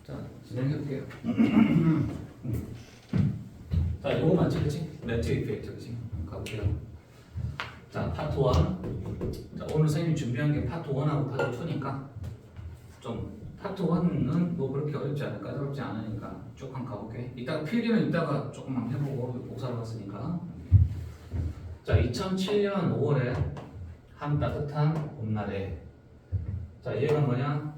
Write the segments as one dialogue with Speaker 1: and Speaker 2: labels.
Speaker 1: 자, 진행해볼게요. 자, 이거 맞지, 그치? 매트 이펙트, 그치? 가볼게요. 자, 파트 1. 자, 오늘 선생님이 준비한 게 파트 1하고 파트 2니까 좀 파트 1은 뭐 그렇게 어렵지 않을까, 까다롭지 않으니까 쭉 한번 가볼게. 이따가 필기는 이따가 조금만 해보고 복사를 봤으니까. 자, 2007년 5월에 한 따뜻한 봄날에, 자, 얘가 뭐냐?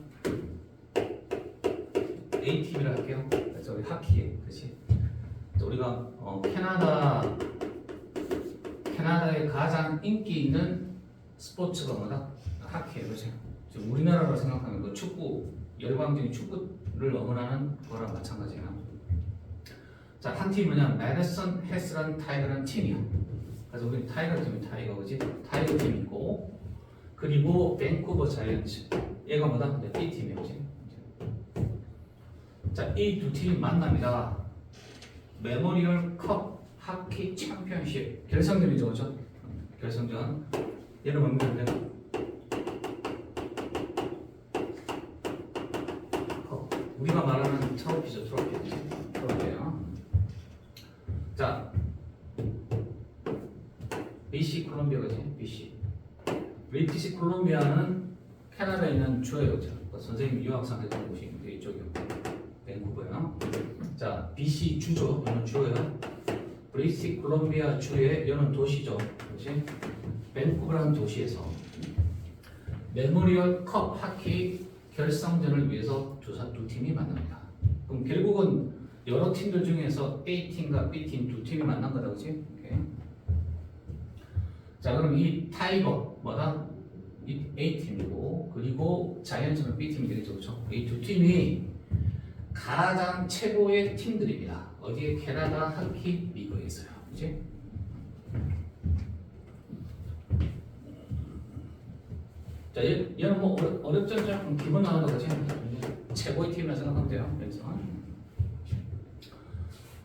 Speaker 1: ATV를 할게요. 그래서 우리 하키, 그렇지? 우리가 캐나다의 가장 인기 있는 스포츠가 뭐다? 하키예요, 그렇지? 지금 우리나라로 생각하면 그 축구, 열광적인 축구를 응원하는 거랑 마찬가지야. 자, 한 팀이 뭐냐? 메디슨 헤스라는 타이거라는 팀이야. 그래서 우리 타이거 팀이 타이거, 그지? 타이거 팀이 있고, 그리고 밴쿠버 자이언츠, 얘가 뭐다? B 팀이야, 그지? 자, 이 두 팀이 만납니다. 메모리얼 컵 하키 챔피언십 결승전이죠, 그렇죠? 결승전. 얘는 뭡니까? 우리가 말하는 트로피죠, 트로피예요. 자, BC 콜롬비아가지, BC. 브리티시 콜롬비아는 캐나다에 있는 주예요, 그렇죠? 선생님 유학생 했던 곳이 있는데 이쪽이요. 밴쿠버요. 자, BC 주죠. 이는 주예요. 브리티시 콜롬비아 주의 이는 도시죠. 그렇지? 밴쿠버라는 도시에서 메모리얼 컵 하키 결승전을 위해서 두 팀이 만납니다. 그럼 결국은 여러 팀들 중에서 A팀과 B팀 두 팀이 만난 거다, 그렇지? 오케이. 자, 그럼 이 타이거 뭐다? 이 A팀이고, 그리고 자이언츠는 B팀이 되겠죠, 그렇죠? 이 두 팀이 가장 최고의 팀들입니다. 어디에? 캐나다 하키 리그에 있어요. 그치? 자, 얘는 뭐 어렵지 않죠? 기본 나오는 거지. 최고의 팀이라 생각하면 돼요. 여기서.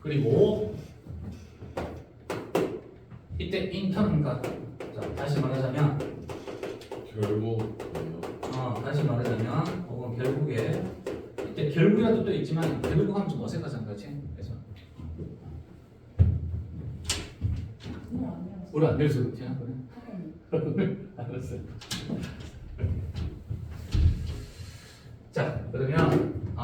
Speaker 1: 그리고 이때 인턴인가? 자, 다시 말하자면 다시 말하자면 혹은 결국에 이때 결국이라도 또 있지만 결국 하면 좀 어색하잖아, 그렇지? 그래서 우리 안 내려서 그렇지? 그래? 알았어. 자, 그러면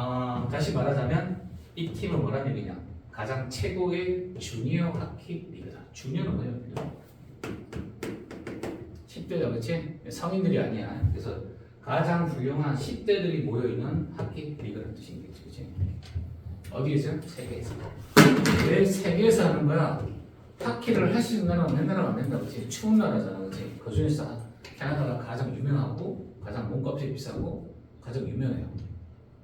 Speaker 1: 다시 말하자면 이 팀은 뭐라는 얘기냐? 가장 최고의 주니어 하키 리그다. 주니어는 뭐예요? 10대다, 그렇지? 성인들이 아니야. 그래서 가장 훌륭한 10대들이 모여있는 하키 리그라는 뜻이겠지, 그치? 어디에서? 세계에서. 왜 세계에서 하는 거야? 하키를 할 수 있는 나라가 몇 나라가 안 된다, 그치? 추운 나라잖아, 그치? 그 중에서 캐나다가 가장 유명하고, 가장 몸값이 비싸고, 가장 유명해요.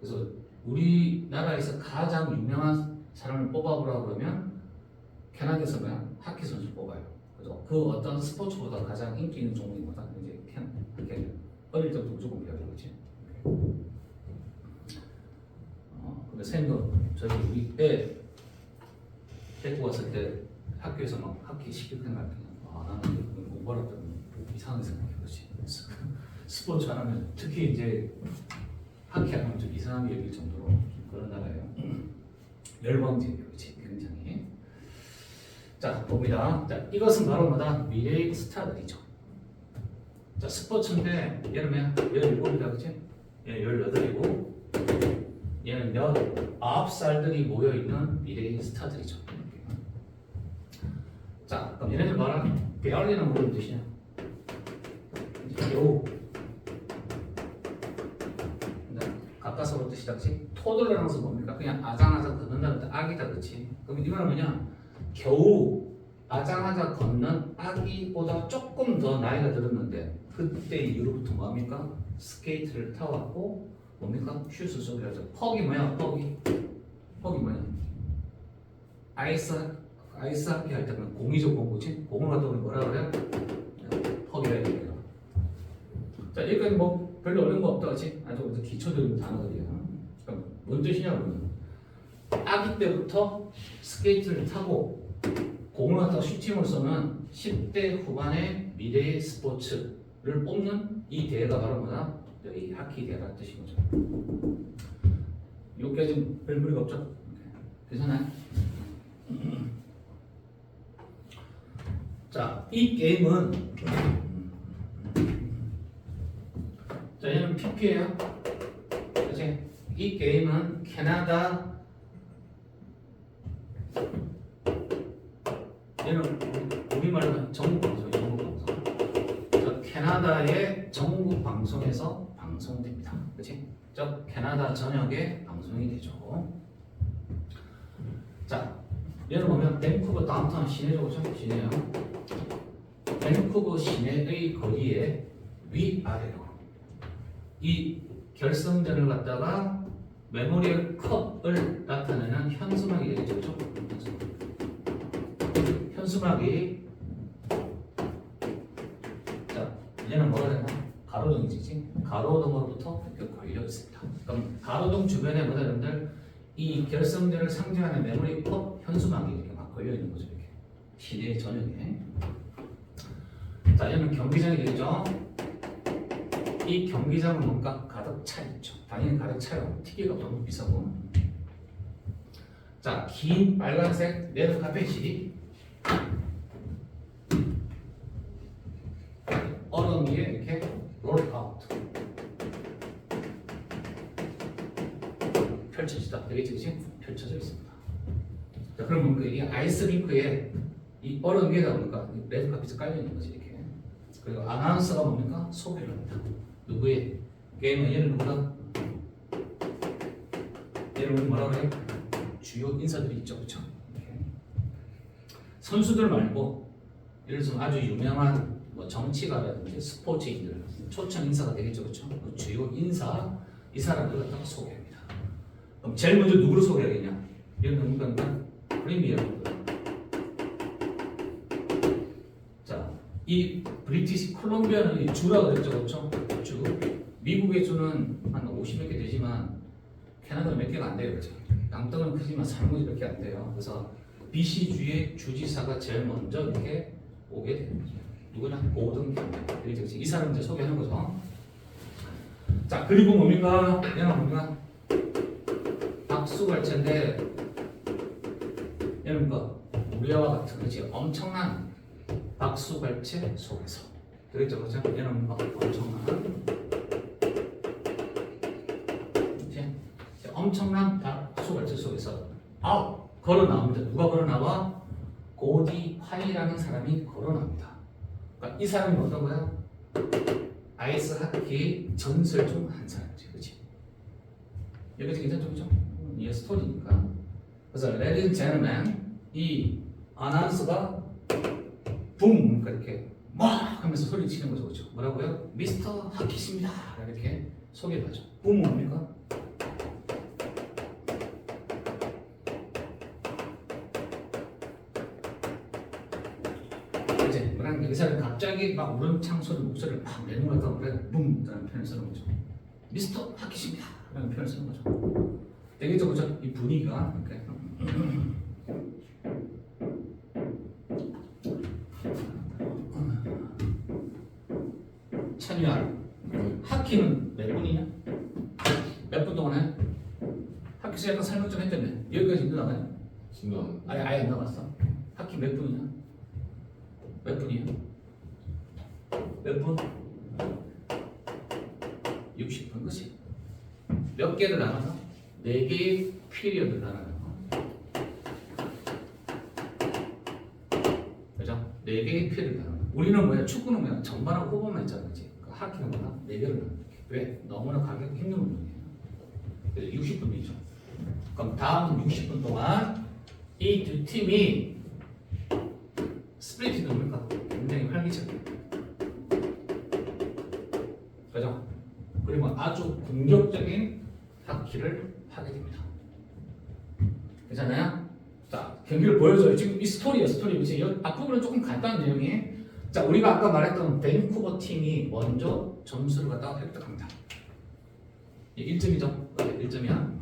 Speaker 1: 그래서 우리나라에서 가장 유명한 사람을 뽑아보라 그러면 캐나다에서 그냥 하키 선수 뽑아요. 그래서 그 어떤 스포츠보다 가장 인기 있는 종목이 뭐다? 이제 하키. 어릴 때부터 무조건 배워요, 그렇지? 근데 선생님도 저희 우리 애 데리고 왔을 때 학교에서 막 하키 시키는 날 그냥 나는 공부할 때 이상하게 생각해, 그렇지? 스포츠 안 하면 특히 이제 하키 안 하면 좀 이상하게 여길 정도로 좀 그런 나라예요. 열광적이에요, 그렇지? 굉장히. 자, 봅니다. 자, 이것은 바로 뭐다? 미래의 스타들이죠. 자, 스포츠인데 얘는 17이다, 그치? 얘는 18이고 얘는 19살들이 모여있는 미래의 스타들이죠. 자, 그럼 얘네들 말하면 베알리는 무슨 뜻이냐? 겨우 가까스로 뜻이다, 그치? 토들러라는 것은 뭡니까? 그냥 아장아장 걷는다는 뜻, 아기다, 그치? 그럼 이 말은 뭐냐? 겨우 아장아장 걷는 아기보다 조금 더 나이가 들었는데 그때 이후로부터 뭡니까? 스케이트를 타왔고 뭡니까? 슈스 속이라 하죠. 퍽이 뭐야? 퍽이 뭐야? 아이스하키 할 때는 공이죠, 공, 그치? 공을 갖다 우리 뭐라 그래? 퍽이라 얘기해요. 자, 여기까지 뭐 별로 어려운 거 없다, 그치? 아주 기초적인 단어들이야. 그럼 뭔 뜻이냐 그러면 아기 때부터 스케이트를 타고 공을 갖다가 슈팅으로서는 10대 후반의 미래의 스포츠를 뽑는 이 대회가 바로 뭐다? 이 하키 대회라는 뜻인 거죠. 요 여기까지 별 무리가 없죠? 괜찮아요? 자, 이 게임은 자, 얘는 PP예요. 그치? 이 게임은 캐나다 얘는 우리말로 전국 방송, 전국 방송. 저 캐나다의 전국 방송에서 방송됩니다. 그치? 저 캐나다 전역에 방송이 되죠. 자, 얘는 보면 밴쿠버 다운타운 시내죠, 그죠? 시내요. 밴쿠버 시내의 거리에 위아래로 이 결성전을 갖다가 메모리얼 컵을 나타내는 현수막이 되겠죠, 그죠? 현수막이 자, 얘는 뭐가 되나? 가로등이지, 가로등으로부터 이렇게 걸려 있습니다. 그럼 가로등 주변에 뭐다, 여러분들? 이 결성전을 상징하는 메모리 컵 현수막이 이렇게 막 걸려 있는 거죠, 이렇게 시내 전역에. 자, 얘는 경기장이 되겠죠. 이 경기장은 뭔가 가득 차 있죠. 당연히 가득 차요. 티켓가 너무 비싸고. 자, 긴 빨간색 레드 카펫이 얼음 위에 이렇게 롤 아웃 펼쳐지다. 되겠지, 그치? 펼쳐져 있습니다. 자, 그러면 이 아이스링크에 이 얼음 위에다 보니까 레드 카펫이 깔려 있는 거지, 이렇게. 그리고 아나운서가 뭡니까? 소개를 합니다. 누구의 게임은 얘는 누구다? 얘는 뭐라고 해요? 주요 인사들이 있죠, 그렇죠? 선수들 말고 예를 들어서 아주 유명한 뭐 정치가라든지 스포츠인들 초청 인사가 되겠죠, 그렇죠? 그 주요 인사 이 사람들 갖다가 소개합니다. 그럼 제일 먼저 누구를 소개하겠냐? 얘는 누군가 프리미어. 자, 이 브리티시 콜롬비아는 이 주라고 그랬죠, 그렇죠? 주. 미국의 주는 한 50몇 개 되지만 캐나다는 몇 개가 안 돼요, 그렇죠? 땅덩은 크지만 사무이 몇 개 안 돼요. 그래서 BC주의 주지사가 제일 먼저 이렇게 오게 되는 거죠. 누구냐? 고든 캠벨. 이 사람 이제 소개하는 거죠. 자, 그리고 뭡니까? 얘는 뭡니까? 박수갈채인데 얘는 뭐 우리와 같은 거지 엄청난 박수갈채 속에서 되겠죠, 그렇죠? 얘는 뭐 엄청난 박수갈채 속에서 걸어 나옵니다. 누가 걸어 나와? 고디 파이라는 사람이 걸어 나옵니다. 그러니까 이 사람이 어떤 거야? 아이스 하키 전설 중 한 사람이지, 그렇지? 여기서 괜찮죠, 그렇죠? 이게 스토리니까. 그래서 Ladies and Gentlemen, 이 아나운서가 붐 이렇게 막 하면서 소리 치는 거죠, 그렇죠? 뭐라고요? 미스터 하키십니다. 이렇게 소개를 하죠. 붐 뭡니까? 이 사람이 갑자기 막 우렁창 소리 목소리를 막 내놓으니까 그래 붐이라는 표현을 쓰는 거죠. 미스터 하키십니다 라는 표현을 쓰는 거죠. 되겠죠, 그죠? 이 분위기가 이렇게. 찬유야, 하키는 몇 분이냐? 몇 분 동안 해? 하키 약간 설명 좀 했잖아요. 여기까지 인도 나가냐? 아예 안 나갔어. 하키 몇 분이냐? 몇 분이에요? 몇 분? 60분, 그치? 몇 개를 나눠서? 4개의 피리어드를 나눠요. 그죠? 4개의 피리어드를 나눠요. 우리는 뭐야? 축구는 뭐야? 전반하고 후반만 있잖아, 그치? 그 하키는 뭐야? 4개를 나눠요. 왜? 너무나 가격 힘든 운동이에요. 그래서 60분이죠. 그럼 다음 60분 동안 이 두 팀이 스프린트 됩니까? 굉장히 활기차게. 그죠? 그리고 아주 공격적인 하키를 하게 됩니다. 괜찮아요? 자, 경기를 보여줘요. 지금 이 스토리예요, 스토리. 이제 앞부분은 조금 간단한 내용이. 자, 우리가 아까 말했던 밴쿠버 팀이 먼저 점수를 갖다가 획득합니다. 1점이죠? 1점이야.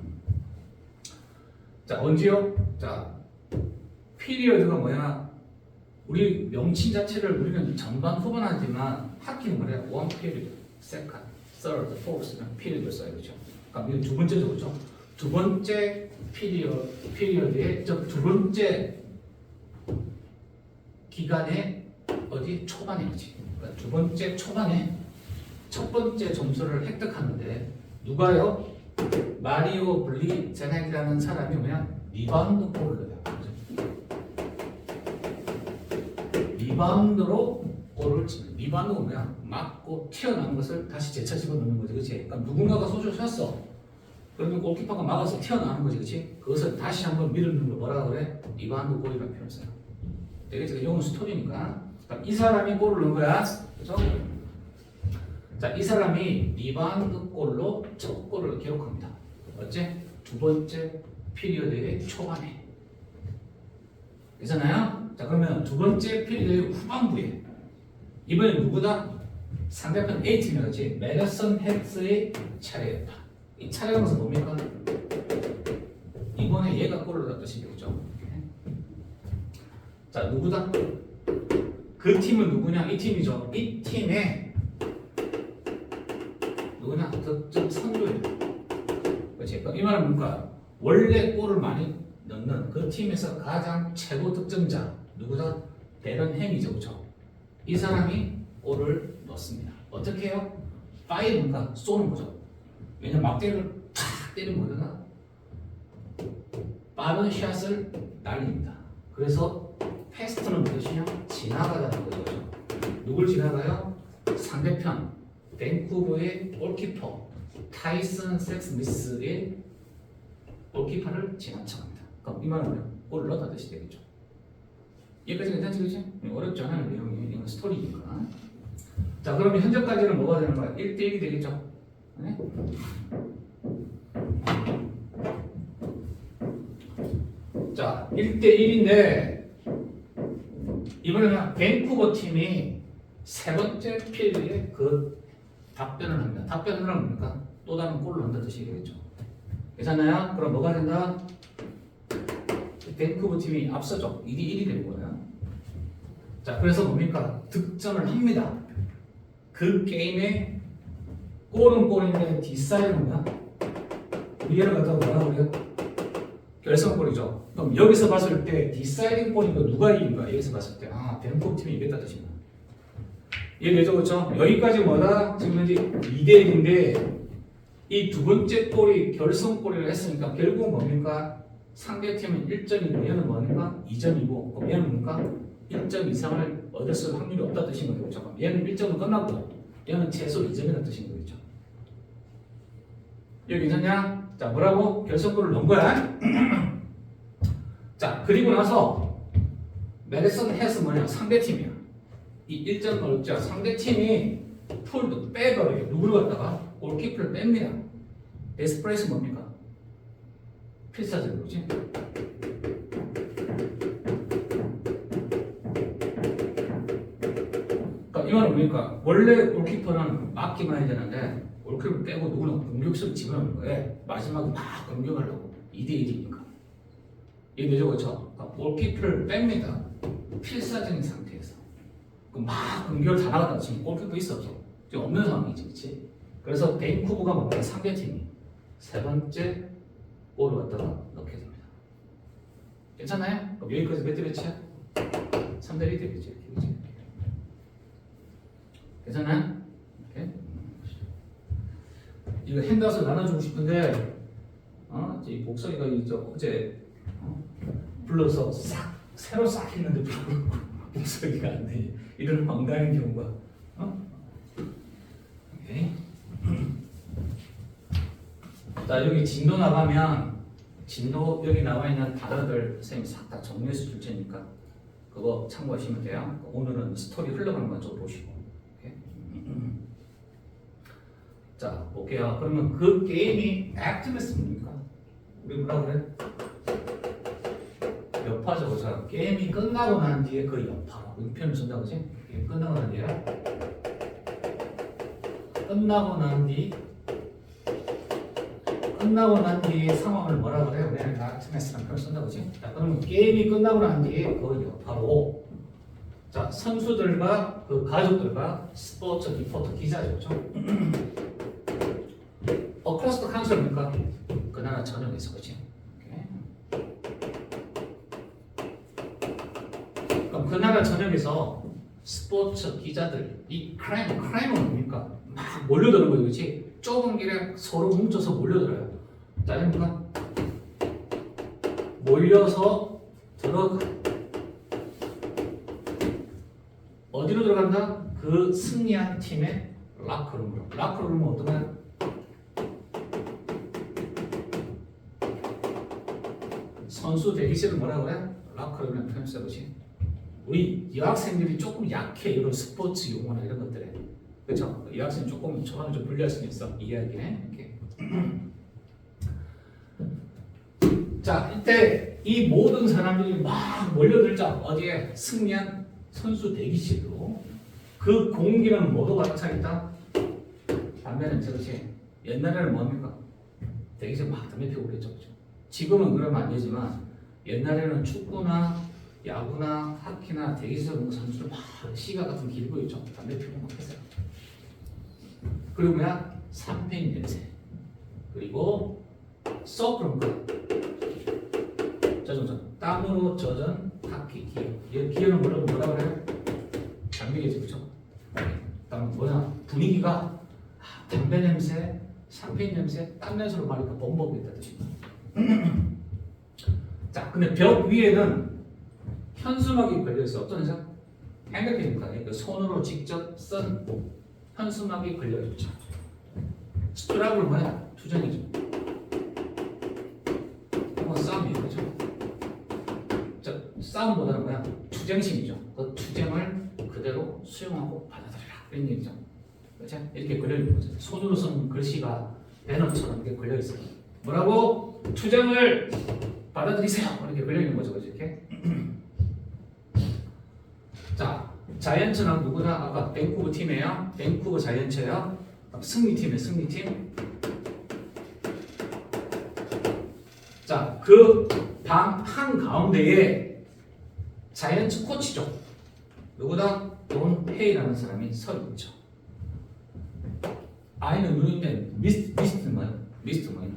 Speaker 1: 자, 언제요? 자, 피리어드가 뭐야? 우리 명칭 자체를 우리는 전반 후반 하지만 하키는 뭐래요? 원 피리어드, 세컨드, 서드, 포스트 피리어드를 써요, 그렇죠? 그러니까 이게 두 번째죠, 그렇죠? 두 번째 피리어드의 두 번째 기간의 어디 초반에 그지. 그러니까 두 번째 초반에 첫 번째 점수를 획득하는데 누가요? 마리오 블리제넥이라는 사람이 뭐냐? 리바운드 골을 넣어요. 리바운드로 골을 치는. 리바운드가 뭐야? 맞고 튀어나온 것을 다시 재차 집어넣는 거지, 그렇지? 그러니까 누군가가 슛을 쐈어. 그러면 골키퍼가 막아서 튀어나오는 거지, 그렇지? 그것을 다시 한번 밀어넣는 거 뭐라 그래? 리바운드 골이라는 표현을 써요. 되겠지? 이건 스토리니까. 그러니까 이 사람이 골을 넣은 거야, 그렇죠? 자, 이 사람이 리바운드 골로 첫 골을 기록합니다. 어째? 두 번째 피리어드의 초반에. 괜찮아요? 자, 그러면 두 번째 피리어드의 후반부에 이번엔 누구다? 상대편 A팀이었지. 메디슨 헥스의 차례였다. 이 차례가 무슨 뭡니까? 이번에 얘가 골을 넣었듯이 되겠죠. 자, 누구다? 그 팀은 누구냐? 이 팀이죠. 이 팀의 누구냐? 득점 선두예요. 그렇지? 이 말은 뭔가 원래 골을 많이 넣는 그 팀에서 가장 최고 득점자 누구다? 데런 햄이죠, 그렇죠? 이 사람이 골을 넣습니다. 어떻게 해요? 파이를 뭔가 쏘는 거죠. 왜냐면 막대를 탁 때리면 뭐냐? 빠른 샷을 날립니다. 그래서 패스트는 무엇이냐? 지나가다는 거죠. 누굴 지나가요? 상대편 밴쿠버의 골키퍼 타이슨 섹스미스의 골키퍼를 지나쳐갑니다. 그럼 이 말은 뭐예요? 골을 넣었다 뜻이 되겠죠. 여기까지 괜찮지, 그치? 어렵지 않아요, 내용이. 이건 스토리니까. 자, 그러면 현재까지는 뭐가 되는 거야? 1대1이 되겠죠? 네? 자, 1대1인데 이번에는 밴쿠버 팀이 세 번째 피리에 그 답변을 합니다. 답변을 하면 뭡니까? 또 다른 골을 넣는다 뜻이 되겠죠. 괜찮나요? 그럼 뭐가 된다? 밴쿠버 팀이 앞서죠. 2대1이 된 거예요. 자, 그래서 뭡니까? 득점을 합니다. 그 게임에 골은 골인데 뒷사이드는 뭐야? 우리 얘를 갖다가 뭐라고 그래요? 결승골이죠. 그럼 여기서 봤을 때 뒷사이딩 골이니까 누가 이긴 거야? 여기서 봤을 때 밴쿠버 팀이 이겼다 뜻입니다. 이해되죠? 그렇죠? 여기까지 뭐다? 지금 현재 2대1인데 이 두 번째 골이 결승골이라 했으니까 결국 뭡니까? 상대팀은 1점이고 얘는 뭐니까? 2점이고 그럼 얘는 뭡니까? 1점 이상을 얻을 확률이 없다 뜻인 거죠. 그렇죠? 얘는 1점은 끝났고 얘는 최소 2점이라는 뜻인 거겠죠. 여기 괜찮냐? 자, 뭐라고? 결승골을 넣은 거야. 자, 그리고 나서 메디슨 헥스 뭐냐? 상대팀이야. 이 1점 넣었죠. 상대팀이 풀도 빼버려요. 누구를 갖다가? 골키퍼를 뺍니다. 에스프레스 뭡니까? 필사적인 거지. 그러니까 이 말은 뭡니까? 원래 골키퍼는 막기만 해야 되는데 골키퍼를 빼고 누구는 공격수를 집어넣는 거예요. 마지막에 막 공격하려고 2대1이니까. 이해되죠? 그렇죠? 그러니까 골키퍼를 뺍니다. 필사적인 상태에서. 막 공격을 다 나갔다. 지금 골키퍼 있어 없어? 지금 없는 상황이지, 그렇지? 그래서 밴쿠버가 뭔가 상대팀이 세 번째 골을 갖다가 넣게 됩니다. 괜찮나요? 그럼 여기까지 몇 대 몇이야? 3대1 되겠지, 그렇지? 괜찮나요? 이렇게. 이거 핸드아웃을 나눠주고 싶은데, 이 목소리가 어제 불러서 새로 싹 했는데 목소리가 안 돼. 이런 황당한 경우가. 오케이. 자, 여기 진도 나가면 진도 여기 나와 있는 단어들 선생님이 싹 다 정리해서 줄 테니까 그거 참고하시면 돼요. 오늘은 스토리 흘러가는 건 좀 보시고. 오케이. 자, 볼게요. 그러면 그 게임이 액티비스트입니까? 우리 뭐라 그래? 여파죠, 그죠? 게임이 끝나고 난 뒤에 그 여파로 이 표현을 쓴다고 그지? 게임 끝나고 난 뒤에 끝나고 난 뒤에 상황을 뭐라 그래요? 우리는 액티비스트라는 표현을 쓴다고 그지? 자, 그러면 게임이 끝나고 난 뒤에 그 여파로 자, 선수들과 그 가족들과 스포츠 리포터 기자죠, 그죠? 어크로스 더 카운슬입니까? 그 나라 전역에서 그치? 그럼 그 나라 전역에서 스포츠 기자들 이 크라임은 뭡니까? 막 몰려드는 거예요, 그렇지? 좁은 길에 서로 뭉쳐서 몰려들어요. 짜증나? 몰려서 들어가. 어디로 들어간다? 그 승리한 팀의 라커룸으로. 라커룸은 어떠냐? 선수 대기실을 뭐라 그래? 라커룸이라는 표현 써보지. 우리 여학생들이 조금 약해 이런 스포츠 용어나 이런 것들에. 그렇죠? 여학생 조금 초반에 좀 불리할 수 있어. 이야기네. 이렇게. 자, 이때 이 모든 사람들이 막 몰려들자. 어디에? 승리한 선수 대기실로. 그 공기는 뭐도 가득 차 있다? 담배 냄새, 그렇지? 옛날에는 뭡니까? 대기실 막 담배 피우고 그랬죠, 그렇죠? 지금은 그러면 안 되지만 옛날에는 축구나 야구나 하키나 대기실에 있는 선수들 막 시가 같은 길고 있죠. 담배 피우고 막 했어요. 그리고 뭐야? 삼페인 냄새. 그리고 서브럼크. 땀으로 젖은 하키 기어. 기어는 뭐라 그래요? 장미겠지, 그렇죠? 땀 뭐야? 분위기가 담배 냄새, 삼페인 냄새, 땀 냄새로 말이니까 범벅이 있다 뜻이. 자, 근데 벽 위에는 현수막이 걸려있어. 어떤 현상? 핸드페이니까 그 손으로 직접 쓴 현수막이 걸려있죠. 스트라블 뭐야? 투쟁이죠. 뭐 싸움이에요, 그죠? 자, 싸움보다는 뭐야? 투쟁심이죠. 그 투쟁을 그대로 수용하고 받아들여라. 이런 얘기죠. 그렇죠? 이렇게 걸려있는 거죠. 손으로 쓴 글씨가 배너처럼 이렇게 걸려있어요. 뭐라고? 투쟁을 받아들이세요. 이렇게 걸려있는 거죠. 그렇죠? 이렇게. 자, 자이언츠는 누구나 아까 밴쿠버 팀이에요. 밴쿠버 자이언츠예요. 승리팀이에요. 승리팀. 자, 그 방 한가운데에 자이언츠 코치죠. 누구다? 돈 헤이라는 사람이 서 있죠. 아이는 눈인데 미스트 뭐예요? 미스트 뭐예요?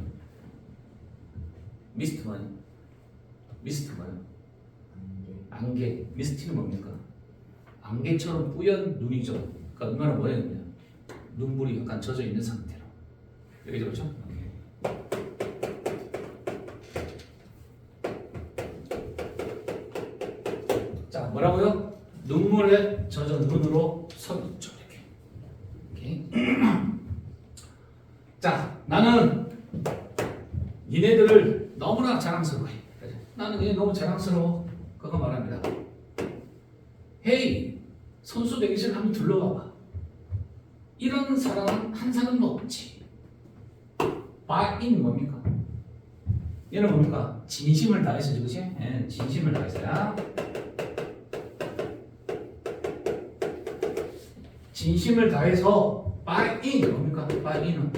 Speaker 1: 미스트 뭐예요? 미스트 뭐예요? 안개. 미스트는 뭡니까? 안개처럼 뿌연 눈이죠. 그러니까 얼마나 뭐예요? 눈물이 약간 젖어 있는 상태로. 여기 그렇죠? 자, 뭐라고요? 눈물에 젖은 눈으로 서 있죠. 이렇게. 자, 나는 니네들을 너무나 자랑스러워해. 나는 얘 너무 자랑스러워. 그거 말합니다. 헤이, 선수 대기실 한번 둘러봐봐. 이런 사람 한 사람도 없지. 바인 뭡니까? 얘는 뭡니까? 진심을 다해서, 그렇지? 예, 진심을 다해서야. 진심을 다해서 바인 뭡니까? 바인은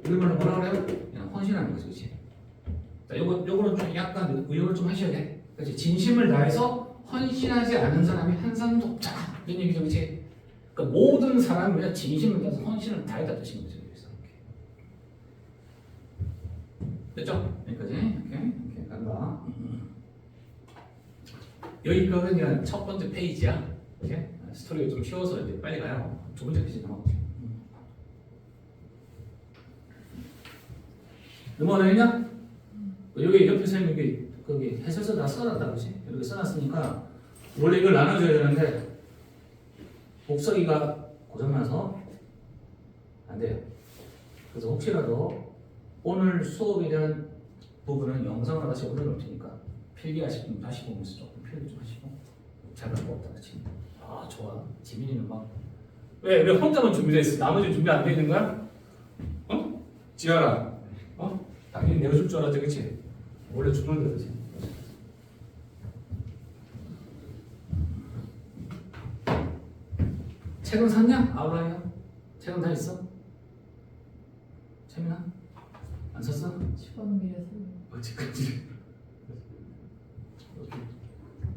Speaker 1: 이걸로 뭐라 그래요? 그냥 헌신하는 거죠, 그렇지? 자, 요거는 좀 약간 의역을 좀 하셔야 돼. 그렇지? 진심을 다해서 헌신하지 않은 사람이 한 사람도 없잖아. 이런 얘기죠, 그렇지? 그러니까 모든 사람이 진심을 다해서 헌신을 다했다 뜻인 거죠. 그래서 됐죠? 여기까지 이렇게 간다. 여기가 그냥 첫 번째 페이지야. 이렇게 스토리가 좀 쉬워서 이제 빨리 가요. 두 번째 페이지 넘어가죠. 넘어가냐? 여기 옆에 서 있는 게 거기 해설서 다 써놨다, 그렇지? 이렇게 써놨으니까 원래 이걸 나눠줘야 되는데 복사기가 고장나서 안 돼요. 그래서 혹시라도 오늘 수업에 대한 부분은 영상으로 다시 올려놓을 테니까 필기하실 분 다시 보면서 조금 필기 좀 하시고 잘 갖고 왔다, 그렇지? 아, 좋아. 지민이는 막 왜 혼자만 준비돼 있어? 나머지 준비 안 돼 있는 거야? 어? 지아라, 어? 당연히 내가 줄 줄 알았지, 그렇지? 원래 주는 거지. 책은 샀냐? 아우라야? 책은 다 있어? 채민아? 안 샀어?
Speaker 2: 시간은 미래서.
Speaker 1: 어찌까지?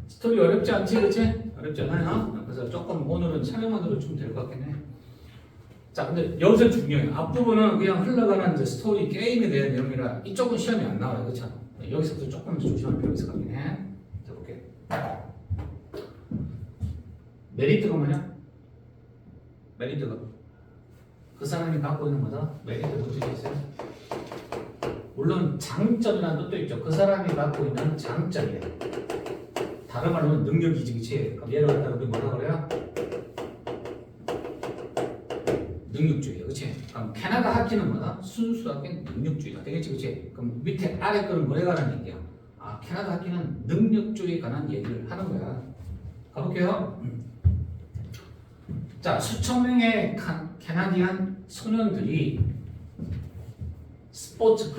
Speaker 1: 스토리 어렵지 않지, 그렇지? 어렵지 않아요? 그래서 조금 오늘은 촬영만으로 좀 될 것 같긴 해. 자, 근데 여기서 중요해요. 앞부분은 그냥 흘러가는 이제 스토리 게임에 대한 내용이라 이쪽은 시험이 안 나와요. 그렇죠? 여기서부터 조금 더 조심할 필요가 있을 것 같긴 해. 자, 볼게. 메리트가 뭐냐? 메리트가 그 사람이 갖고 있는 거다. 메리트 뭔지 있어요? 물론 장점이라는 뜻도 있죠. 그 사람이 갖고 있는 장점이야. 다른 말로는 능력이지, 그치? 그럼 얘를 갖다가 우리 뭐라 그래요? 능력주의야, 그치? 그럼 캐나다 학기는 뭐다? 순수하게 능력주의다, 되겠지, 그치? 그럼 밑에 아래 거는 뭐에 관한 얘기야? 아, 캐나다 학기는 능력주의에 관한 얘기를 하는 거야. 가볼게요. 자, 수천 명의 캐나디안 소년들이 그 스포츠,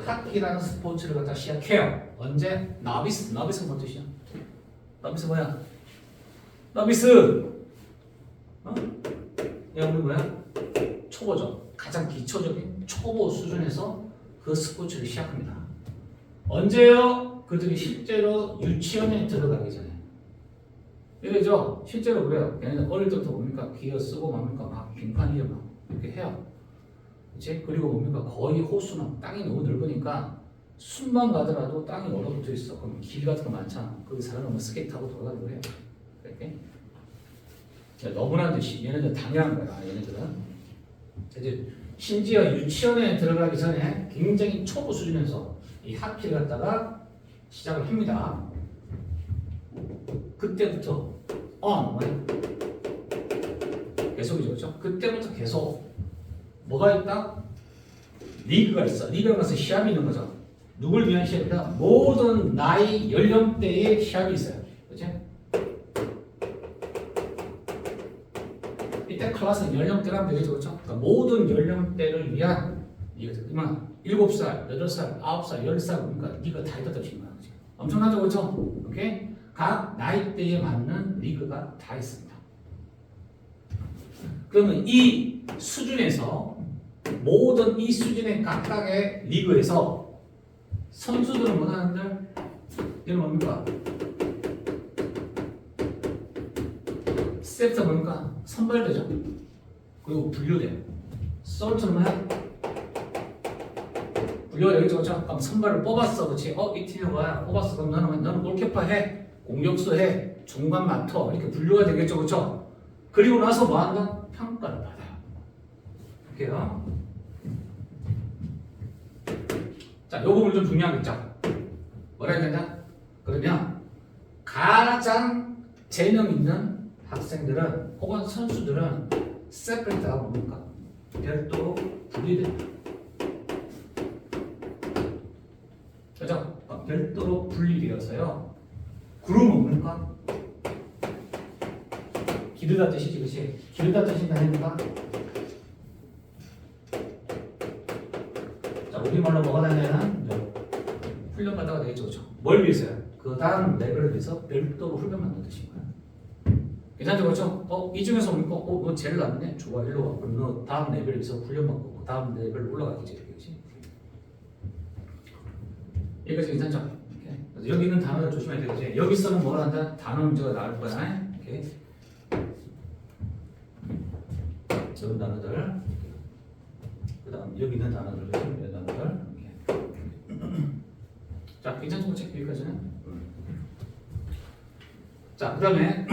Speaker 1: 하키라는 스포츠를 갖다 시작해요. 언제? 나비스는 뭔 뜻이야? 나비스 뭐야? 나비스! 어? 얘가 우리 뭐야? 초보죠. 가장 기초적인 초보 수준에서 그 스포츠를 시작합니다. 언제요? 그들이 실제로 유치원에 들어가기 전에. 이래죠? 실제로 그래요. 걔네는 어릴 때부터 뭡니까? 기어 쓰고 뭡니까? 막 빙판이요 막 이렇게 해요. 그치? 그리고 뭡니까? 거의 호수는 땅이 너무 넓으니까 숨만 가더라도 땅이 얼어붙어 있어. 그럼 길 같은 거 많잖아. 거기 살아남으면 스케이트 타고 돌아가기로 해요. 이렇게. 너무나 듯이 얘네들 당연한 거야. 얘네들은. 이제 심지어 유치원에 들어가기 전에 굉장히 초보 수준에서 이 하키를 갖다가 시작을 합니다. 그때부터 뭐야? 계속이죠, 그렇죠? 그때부터 계속 뭐가 있다? 리그가 있어. 리그가 가서 시합이 있는 거죠. 누굴 위한 시합이다? 모든 나이 연령대의 시합이 있어요. 그렇지? 이때 클래스는 연령대라면 되겠죠, 그렇죠? 그러니까 모든 연령대를 위한 이만 7살, 8살, 9살, 10살 그러니까 리그가 다 있다 뜻인 거야. 그렇지? 엄청나죠, 그렇죠? 오케이? 각 나이대에 맞는 리그가 다 있습니다. 그러면 이 수준에서 모든 이 수준의 각각의 리그에서 선수들은 뭐하는데 이건 뭡니까? 세트 뭡니까? 선발되죠. 그리고 분류돼요. 서울처럼 뭐야? 분류가 되겠죠, 그렇죠? 그럼 선발을 뽑았어, 그렇지? 이 팀이 뭐야? 뽑았어. 그럼 너는 골키퍼 해, 공격수 해, 중간 맡어 이렇게 분류가 되겠죠, 그렇죠? 그리고 나서 뭐 한다? 평가를 받아요. 볼게요. 자, 요 부분 좀 중요하겠죠? 뭐라 해야 되냐? 그러면 가장 재능 있는 학생들은 혹은 선수들은 세퍼레이트가 뭡니까? 별도로 분리됩니다. 그죠? 별도로 분리되어서요. 그룹은 뭡니까? 기르다 뜻이지, 그치? 기르다 뜻이 아닙니까? 자, 우리말로 뭐가 되냐면 훈련 받다가 되겠죠, 그렇죠? 뭘 위해서요? 그 다음 레벨을 위해서 별도로 훈련 받는 뜻인 거야. 괜찮죠, 그렇죠? 이 중에서 뭡니까? 너 제일 낫네? 좋아, 일로 와. 그럼 너 다음 레벨에 위해서 훈련 받고 다음 레벨 올라가겠지, 그렇지? 여기까지 괜찮죠? 그래서 여기 있는 단어를 조심해야 되겠지? 여기서는 뭐가 한다? 단어 문제가 나올 거야. 오케이. 적은 단어들, 그 다음 여기 있는 단어들, 이런 단어들. 자, 괜찮죠? 여기까지는. 자, 그 다음에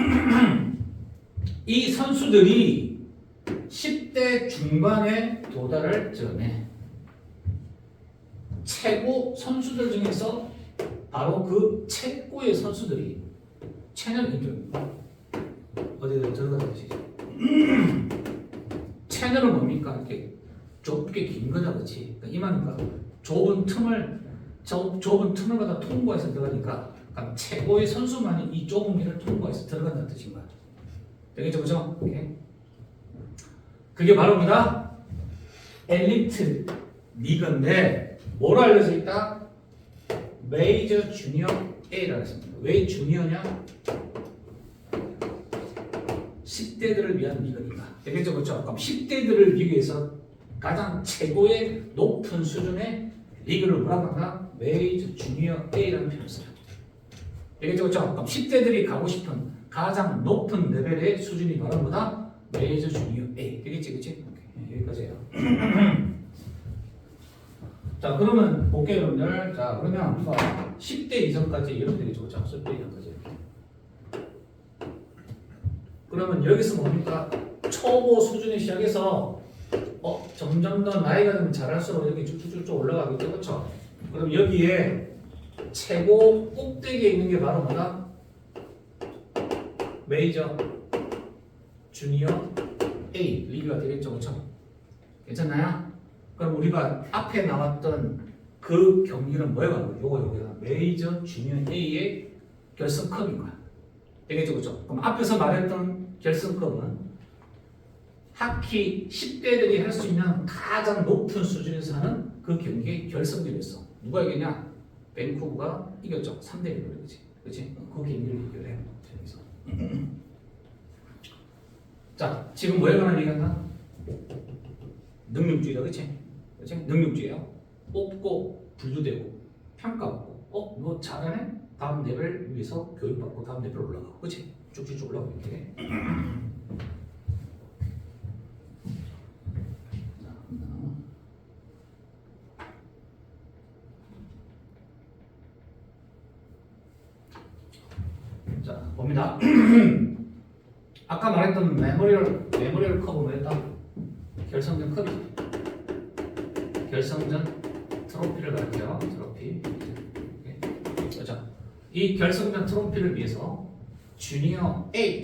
Speaker 1: 이 선수들이 10대 중반에 도달할 전에 최고 선수들 중에서 바로 그 최고의 선수들이 채널 어디에 들어가서 보시죠. 채널은 뭡니까? 이렇게 좁게 긴 거다, 그렇지? 그러니까 이만인가? 좁은 틈을 갖다 통과해서 들어가니까 그러니까 최고의 선수만이 이 좁은 길을 통과해서 들어간다는 뜻인 거야. 되겠죠, 그죠? 오케이. 그게 바로 뭐다? 엘리트 리그인데 뭐로 알려져 있다? 메이저 주니어 A라고 했습니다. 왜 주니어냐? 10대들을 위한 리그니까. 되겠죠, 그렇죠? 그럼 10대들을 리그에서 가장 최고의 높은 수준의 리그를 뭐라고 한다? 메이저 주니어 A라는 표현을 써요. 되겠죠, 그렇죠? 그럼 10대들이 가고 싶은 가장 높은 레벨의 수준이 바로 뭐다? 메이저 주니어 A. 되겠지, 그렇지? 여기까지예요. 자, 그러면 볼게요, 여러분들. 자, 그러면 우리가 10대 이상까지 이렇게 되겠죠. 자, 10대 이상까지 이렇게. 그러면 여기서 뭡니까? 초보 수준에 시작해서 점점 더 나이가 좀 자랄수록 이렇게 쭉쭉쭉 올라가겠죠, 그렇죠? 그럼 여기에 최고 꼭대기에 있는 게 바로 뭐다? 메이저, 주니어, A 리그가 되겠죠, 그렇죠? 괜찮나요? 그럼 우리가 앞에 나왔던 그 경기는 뭐예요? 요거 메이저, 주니어 A의 결승컵인 거야. 되겠죠, 그렇죠? 그럼 앞에서 말했던 결승컵은 하키 10대들이 할 수 있는 가장 높은 수준에서 하는 그 경기의 결승전이었어. 누가 이겼냐? 밴쿠버가 이겼죠. 3대1로 그렇지. 그렇지? 그 경기를 이겨내. 여기서. 자, 지금 뭐에 관한 얘기한다? 능력주의다, 그렇지? 그렇지? 능력주의야. 뽑고 분류되고 평가받고, 너 잘하네? 다음 레벨 위해서 교육받고 다음 레벨 올라가고, 그렇지? 쭉쭉쭉 올라가고 이렇게. 자, 봅니다. 아까 말했던 메모리얼 컵은 뭐였다? 결성전 컵이지. 결성전 트로피를 가르쳐요. 트로피. 자, 이 결성전 트로피를 위해서 주니어 A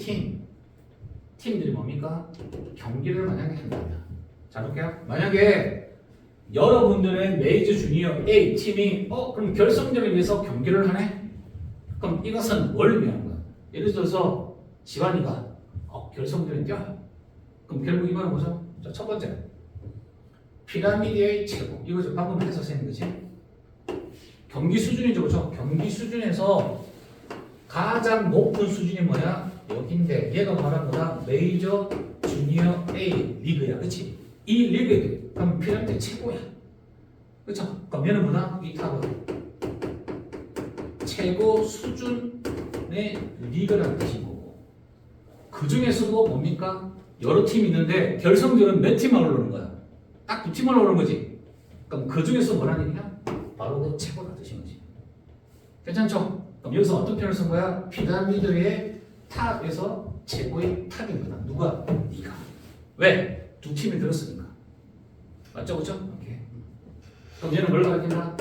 Speaker 1: 팀들이 뭡니까? 경기를 만약에 한다면. 자, 볼게요. 만약에 여러분들의 메이저 주니어 A 팀이 그럼 결성전을 위해서 경기를 하네? 그럼 이것은 뭘 의미하는 거야? 예를 들어서 지환이가 결성전에 뛰어요. 그럼 결국 이 말은 뭐죠? 자, 첫 번째 피라미드의 최고. 이거 좀 방금 해서 쓰는 거지. 경기 수준이죠, 그렇죠? 경기 수준에서 가장 높은 수준이 뭐야? 여기인데 얘가 말한 거다. 메이저 주니어 A 리그야, 그렇지? 이 리그에 그럼 피라미드 최고야, 그렇죠? 그럼 얘는 뭐다? 이 탑은 최고 수준의 리그라는 뜻인 거고, 그 중에서도 뭡니까? 여러 팀이 있는데 결승전은 몇 팀만 올라오는 거야? 딱 두 팀만 올라오는 거지. 그럼 그 중에서 뭐라는 얘기냐? 바로 그 최고라는 뜻인 거지. 괜찮죠? 그럼 여기서 어떤 표현을 쓴 거야? 피라미드의 탑에서 최고의 탑인 거다. 누가? 네가. 왜? 두 팀이 들었으니까. 맞죠, 그렇죠? 오케이. 그럼 얘는 뭘 가르친다?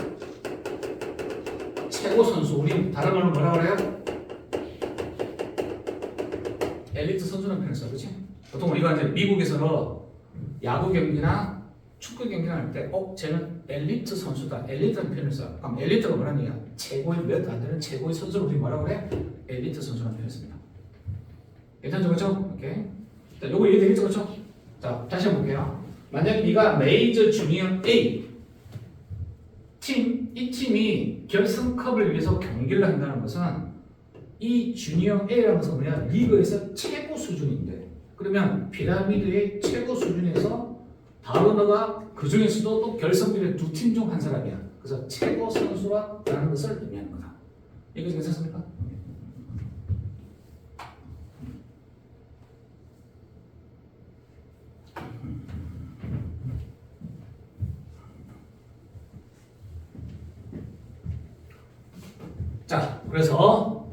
Speaker 1: 최고 선수. 우리 다른 말로 뭐라 그래요? 엘리트 선수는 표현을 써, 그렇지? 보통 우리가 이제 미국에서 야구 경기나 축구 경기를 할 때, 쟤는 엘리트 선수다. 엘리트라는 표현을 써. 그럼 엘리트가 뭐라는 얘기야? 최고의 몇 안 되는 최고의 선수를 우리 뭐라고 그래? 엘리트 선수라는 표현을 씁니다. 괜찮죠, 그렇죠? 오케이. 자, 요거 이해되겠죠, 그렇죠? 자, 다시 한번 볼게요. 만약에 네가 메이저 주니어 A 팀, 이 팀이 결승컵을 위해서 경기를 한다는 것은 이 주니어 A라는 것은 뭐냐? 리그에서 최고 수준인데, 그러면 피라미드의 최고 수준에서 바로 너가 그 중에서도 또 결승전의 두 팀 중 한 사람이야. 그래서 최고 선수라는 것을 의미하는 거다. 이거 괜찮습니까? 자, 그래서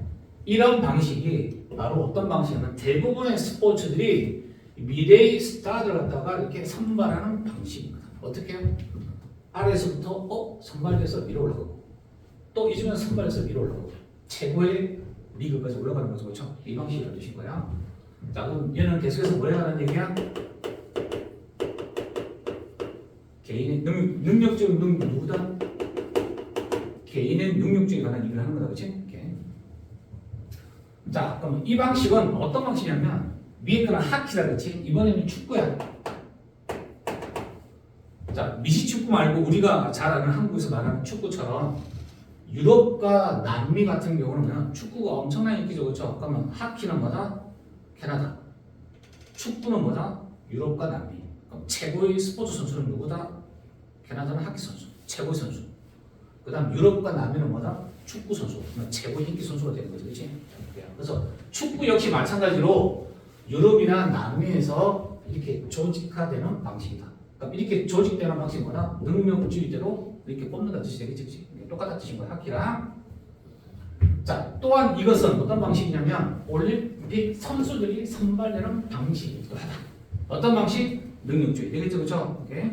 Speaker 1: 이런 방식이 바로 어떤 방식이냐면 대부분의 스포츠들이 미래의 스타들 갖다가 이렇게 선발하는 방식입니다. 어떻게 해요? 아래에서부터 선발돼서 위로 올라가고, 또 이 중에서 선발해서 위로 올라가고, 최고의 리그까지 올라가는 거죠, 그렇죠? 이 방식을 알려주신 거야. 자, 그럼 얘는 계속해서 뭐 해가는 얘기야? 개인의 능력적인 능력 누구다? 개인의 능력주의에 관한 얘기를 하는 거다, 그렇지? 오케이. 자, 그럼 이 방식은 어떤 방식이냐면 위에 거는 하키다, 그렇지? 이번에는 축구야. 자, 미식축구 말고 우리가 잘 아는 한국에서 말하는 축구처럼 유럽과 남미 같은 경우는 축구가 엄청나게 인기죠, 그렇죠? 그러면 하키는 뭐다? 캐나다. 축구는 뭐다? 유럽과 남미. 그럼 최고의 스포츠 선수는 누구다? 캐나다는 하키 선수, 최고의 선수. 그 다음 유럽과 남미는 뭐다? 축구 선수. 최고의 인기 선수가 되는 거죠, 그렇지? 그래서 축구 역시 마찬가지로 유럽이나 남미에서 이렇게 조직화되는 방식이다. 그러니까 이렇게 조직되는 방식이 뭐다? 능력주의대로 이렇게 뽑는다 뜻이 되겠지, 그치? 똑같은 뜻인 거야, 학기랑. 자, 또한 이것은 어떤 방식이냐면 올림픽 선수들이 선발되는 방식이기도 하다. 어떤 방식? 능력주의. 되겠죠, 그렇죠? 오케이.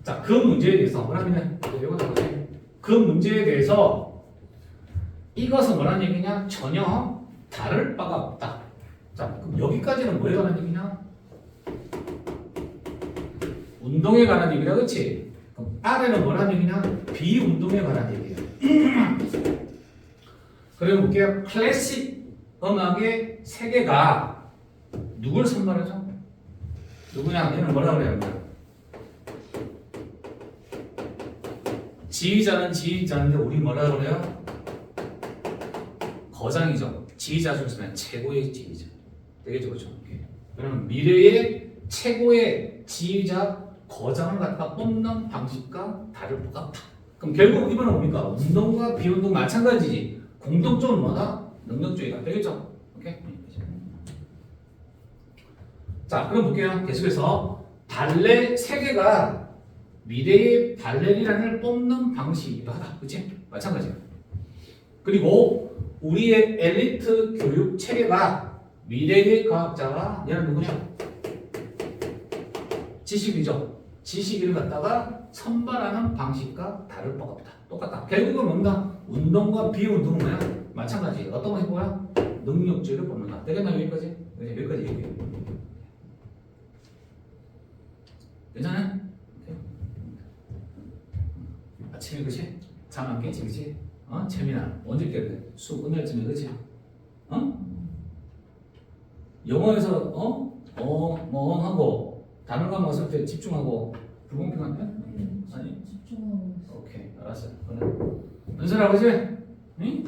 Speaker 1: 자, 그 문제에 대해서 뭐라면 이거다 보세요. 그 문제에 대해서 이것은 뭐라는 얘기냐? 전혀 다를 바가 없다. 자, 그럼 여기까지는 뭐에 관한 얘기냐? 운동에 관한 얘기다, 그렇지? 그럼 아래는 뭐라는 얘기냐? 비운동에 관한 얘기예요. 그리고 볼게요. 클래식 음악의 세계가 누굴 선발하죠? 누구냐? 얘는 뭐라고 그래요? 지휘자는 지휘자인데 우리 뭐라고 그래요? 거장이죠. 지휘자 중에서는 최고의 지휘자. 되겠죠, 그렇죠? 그러면 미래의 최고의 지휘자 거장을 갖다 뽑는 방식과 다를 바가 없다. 그럼 결국 이번은 뭡니까? 운동과 비운동 마찬가지지. 공통점은 뭐다? 능력주의다. 되겠죠? 오케이? 자, 그럼 볼게요. 계속해서 발레 세계가 미래의 발레리나를 뽑는 방식이기도 하다. 그치? 마찬가지야. 그리고 우리의 엘리트 교육 체계가 미래의 과학자가 얘는 누구냐? 지식이죠. 지식인을 갖다가 선발하는 방식과 다를 바가 없다. 똑같다. 결국은 뭡니다? 운동과 비운동은 뭐야? 마찬가지. 어떤 것이 뭐야? 능력주의를 뽑는다. 되겠나 여기까지? 여기까지 얘기해요. 괜찮아요? 아침에 그치? 잠 안 깼지 그치? 채민아 언제 깼대? 수업 끝날 쯤에 그치? 영어에서 뭐 하고 다른 과목 왔을 때 집중하고 불공평한데? 아니?
Speaker 2: 집중하고 있어.
Speaker 1: 오케이 알았어. 은솔아 그치? 응?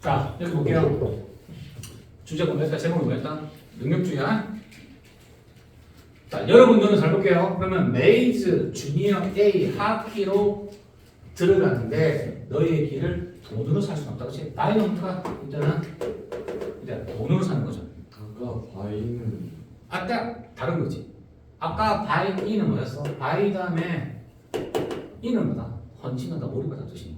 Speaker 1: 자 여기 볼게요. 주제가 뭐였다? 제목이 뭐였다? 능력주의야? 자, 여러분들은 잘 볼게요. 그러면 메이즈 주니어 A 하키로 들어갔는데 너희의 길을 돈으로 살 수는 없다. 그렇지? 나이는 어떡하? 일단은 돈으로 사는 거죠.
Speaker 3: 아까 바이는
Speaker 1: 아까 다른 거지. 아까 바이 이는 뭐였어? 바이 다음에 이는 뭐다? 헌신하다, 몰입하다 뜻이네.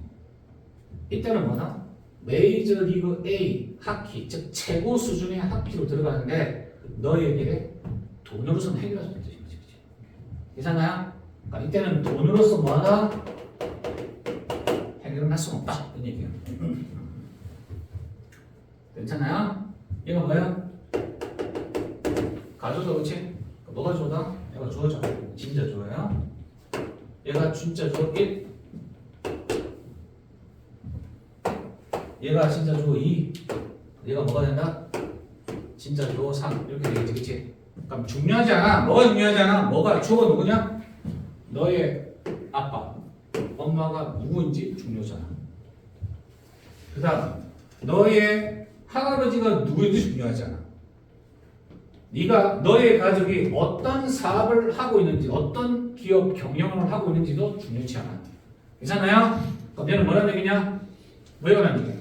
Speaker 1: 이때는 뭐다? 메이저 리그 A 하키, 즉 최고 수준의 하키로 들어가는데 너희의 길에 돈으로서는 해결할 수 있는 뜻인 거지. 괜찮아요? 그러니까 이때는 돈으로서 뭐하다? 해결은 할 수는 없다. 이런 얘기예요. 괜찮아요? 이거 뭐야? 가져줘, 그렇지? 뭐가 줘다? 얘가 주어져. 진짜 줘요. 얘가 진짜 줘 1. 얘가 진짜 줘 2. 얘가 뭐가 된다? 진짜 줘 3. 이렇게 되겠지, 그렇지? 그럼 중요하지 않아. 뭐가 중요하지 않아? 뭐가 주어가 누구냐? 너의 아빠, 엄마가 누구인지 중요하잖아. 그 다음 너의 할아버지가 누구인지 중요하지 않아. 네가 너의 가족이 어떤 사업을 하고 있는지, 어떤 기업 경영을 하고 있는지도 중요치 않아. 괜찮아요? 그럼 얘는 뭐라는 얘기냐? 왜 그러는 얘기야?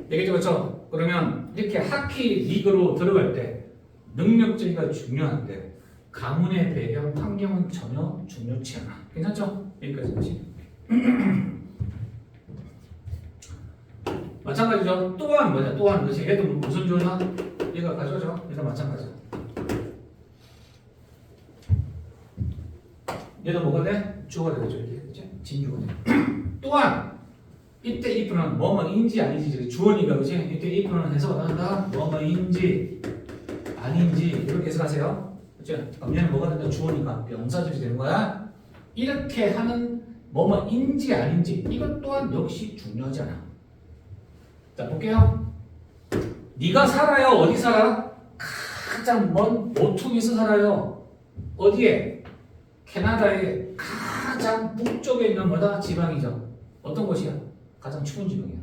Speaker 1: 되겠죠, 그렇죠? 그러면 이렇게 하키 리그로 들어갈 때 능력주의가 중요한데 가문의 배경, 환경은 전혀 중요치 않아. 괜찮죠? 여기까지 보시. 마찬가지죠. 또한 뭐냐? 또한 것이 얘도 무슨 주어나? 얘가 가져죠. 얘도 마찬가지야. 얘도 뭐가 돼? 주어가 되겠죠. 이게 그치? 진주가 돼. 또한 이때 if는 뭐뭐인지 아닌지 주어니까 그치? 이때 if는 해석을 한다. 뭐뭐인지 아닌지 이렇게 해석하세요. 그치? 그럼 얘는 뭐가 된다? 주어니까 명사절이 되는 거야. 이렇게 하는 뭐뭐인지 아닌지 이것 또한 역시 중요하지 않아. 자 볼게요. 네가 살아요. 어디 살아? 가장 먼 모퉁이에서 살아요. 어디에? 캐나다의 가장 북쪽에 있는 뭐다? 지방이죠. 어떤 곳이야? 가장 추운 지방이야.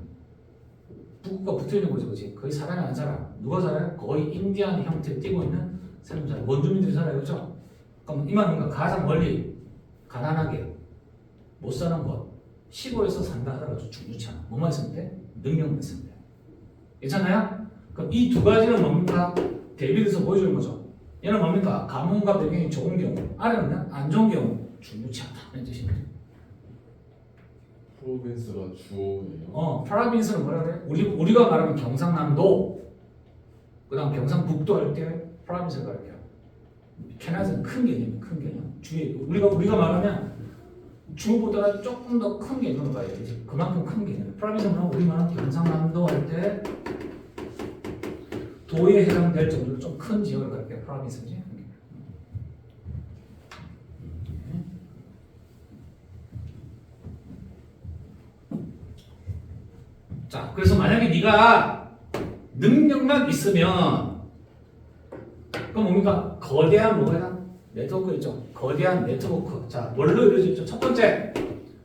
Speaker 1: 북극과 붙어있는 곳이 그렇지. 거의 사람이 안 살아. 누가 살아요? 거의 인디안 형태를 띠고 있는 사람들 살아요. 원주민들이 살아요. 그렇죠? 그럼 이 말은 뭔가 가장 멀리 가난하게 못 사는 곳 시골에서 산다 하더라도 중요치 않아. 뭐만 있으면 돼? 능력만 있으면 돼. 괜찮아요? 그럼 이 두 가지는 뭡니까? 대비돼서 보여주는 거죠. 얘는 뭡니까? 가문과 배경이 좋은 경우, 아래는 안 좋은 경우 중요치 않다. 이런 뜻입니다.
Speaker 3: 프로빈스가 주어예요.
Speaker 1: 프라빈스는 뭐라 그래? 우리가 말하면 경상남도, 그다음 경상북도 할 때 프라빈스를 가르쳐요. 캐나다는 큰 개념이 큰 개념. 주에 우리가 말하면 주보다 조금 더 큰 개념으로 봐야 되지. 그만큼 큰 개념. 프라빈스는 우리 말하는 경상남도 할 때 도에 해당될 정도로 좀 큰 지역을 가르쳐요. 프라빈스지. 자, 그래서 만약에 네가 능력만 있으면 그럼 뭡니까? 거대한 뭐가 네트워크 있죠? 거대한 네트워크. 자, 뭘로 이루어져 있죠? 첫 번째,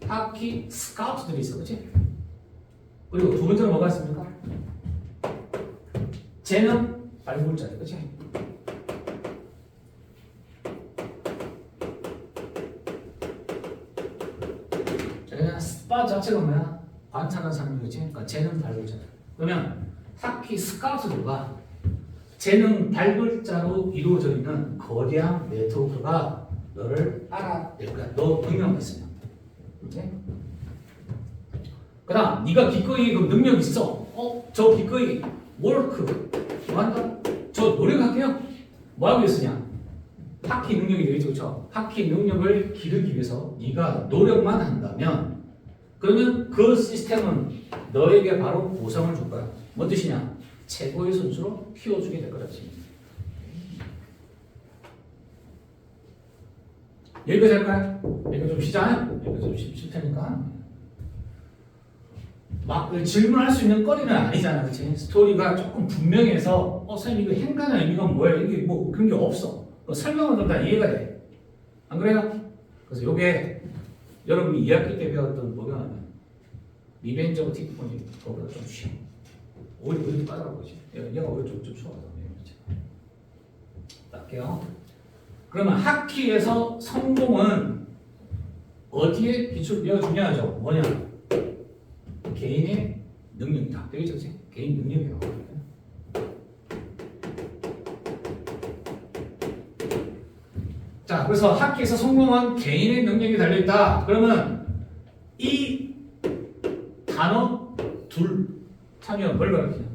Speaker 1: 하키 스카우트들이 있어, 그렇지? 그리고 두 번째는 뭐가 있습니까? 재능 발굴자들, 그렇지? 자, 그냥 스파 자체가 뭐야? 관찰하는 사람이지. 그러니까 재능 발굴자들. 그러면 하키 스카우트들과 재능 발굴자로 이루어져 있는 거대한 네트워크가 너를 알아낼 거야. 너 능력이 있으면. 오케이? 그다음 네가 기꺼이 그 능력 있어. 저 기꺼이 워크 뭐한다? 저 노력할게요. 뭐 하고 있으냐? 하키 능력이 되겠죠, 그렇죠? 하키 능력을 기르기 위해서 네가 노력만 한다면 그러면 그 시스템은 너에게 바로 보상을 줄 거야. 뭔 뜻이냐? 최고의 선수로 키워주게 될 거라지. 여기까지 할까요? 여기가 좀 쉬자. 여기가 좀 쉴 테니까. 막 질문할 수 있는 거리는 아니잖아, 그렇지? 스토리가 조금 분명해서 선생님 이거 행간의 의미가 뭐예요? 이게 뭐 그런 게 없어. 설명은 다 이해가 돼. 안 그래요? 그래서 요게 여러분이 2학기 때 배웠던 뭐냐면 리벤지 오브 티프니 그거보다 좀 쉬워. 오히려 빠져나오지. 얘가 오히려 좀 추워요. 할게요. 그러면 하키에서 성공은 어디에 기출? 얘가 중요하죠. 뭐냐? 개인의 능력이다. 되겠죠, 그치? 개인 능력이요. 자, 그래서 하키에서 성공은 개인의 능력이 달려있다. 그러면 이 단어 둘 참여 뭘 가르치냐?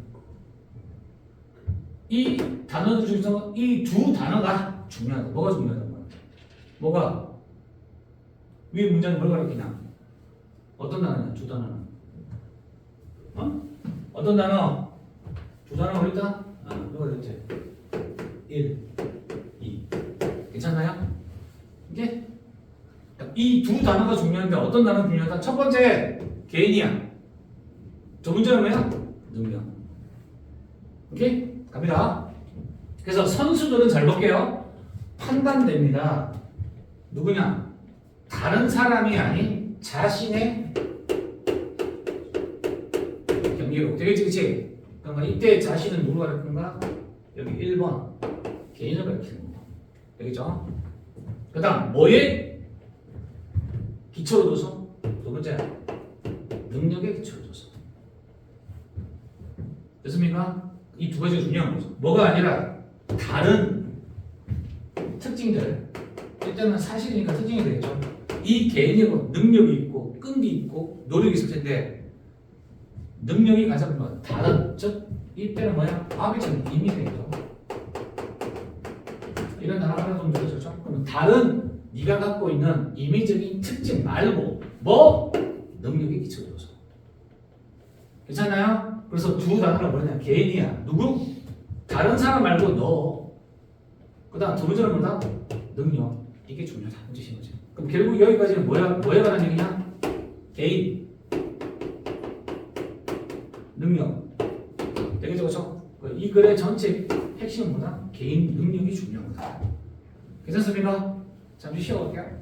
Speaker 1: 이 단어들 중에서 이 두 단어가 중요하다. 뭐가 중요하단 말이야? 뭐가? 위에 문장이 뭘 가르치냐? 어떤 단어냐? 두 단어는? 어떤 단어? 두 단어 어딨다? 누가 그랬지? 1, 2. 괜찮나요? 이게 이 두 단어가 중요한데 어떤 단어가 중요하다? 첫 번째 개인이야. 두 번째는 뭐야? 능력. 오케이? 갑니다. 그래서 선수들은 잘 볼게요. 판단됩니다. 누구냐? 다른 사람이 아닌 자신의 경기력. 되겠지, 그치? 그러니까 이때 자신은 누구 가르치는가? 여기 1번 개인을 가르치는 거야. 되겠죠? 그 다음 뭐에 기초로 둬서? 두 번째 능력에 기초로 둬서. 됐습니까? 이 두 가지가 중요한 거죠. 뭐가 아니라 다른 특징들. 일단은 사실이니까 특징이 되겠죠. 이 개인이 능력이 있고 끈기 있고 노력이 있을 텐데 능력이 가장 뭐 다른 즉 이때는 뭐야? 아비처럼 이미 되죠. 이런 단어가 하나 좀 들어졌죠. 그러면 다른 네가 갖고 있는 임의적인 특징 말고 뭐 능력에 기초를 둬서. 괜찮나요? 그래서 두 단어가 뭐냐? 개인이야. 누구? 다른 사람 말고 너. 그다음 두 번째는 뭐다? 능력. 이게 중요하다. 뜻인 거지. 그럼 결국 여기까지는 뭐에 관한 얘기냐? 개인, 능력. 되겠죠, 그렇죠? 이 글의 전체 핵심은 뭐다? 개인 능력이 중요한 거다. 괜찮습니까? 잠시 쉬어갈게요.